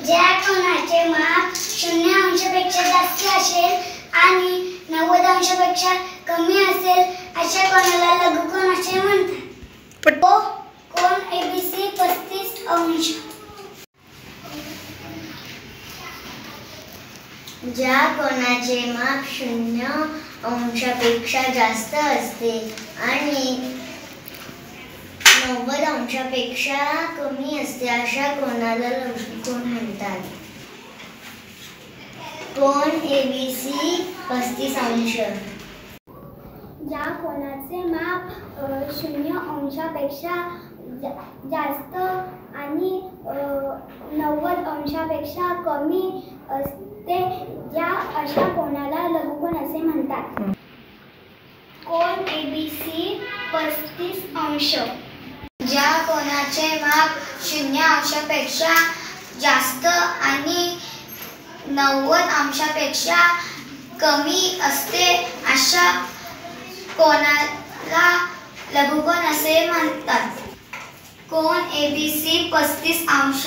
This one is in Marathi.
ज्या कोणाचे माप 0 अंशापेक्षा जास्त असेल आणि 90 अंशापेक्षा कमी असेल अशा कोणाला लघुकोन असे म्हणतात. कोन ABC 35 अंश. ज्या कोणाचे माप 0 अंशापेक्षा जास्त असते आणि 90 अंशापेक्षा कमी असते अशा कोणाला लघुकोन म्हणतात. कोन ABC 35 अंश. ज्या कोणाचे माप 0 अंशापेक्षा जास्त आणि 90 अंशापेक्षा कमी असते अशा कोणाला लघुकोन असे म्हणतात. कोन ABC 35 अंश. ज्या कोणाचे माप 0 अंशापेक्षा जास्त आणि 90 अंशापेक्षा कमी असते अशा कोणाला लघुकोन असे म्हणतात. कोन ABC 35 अंश.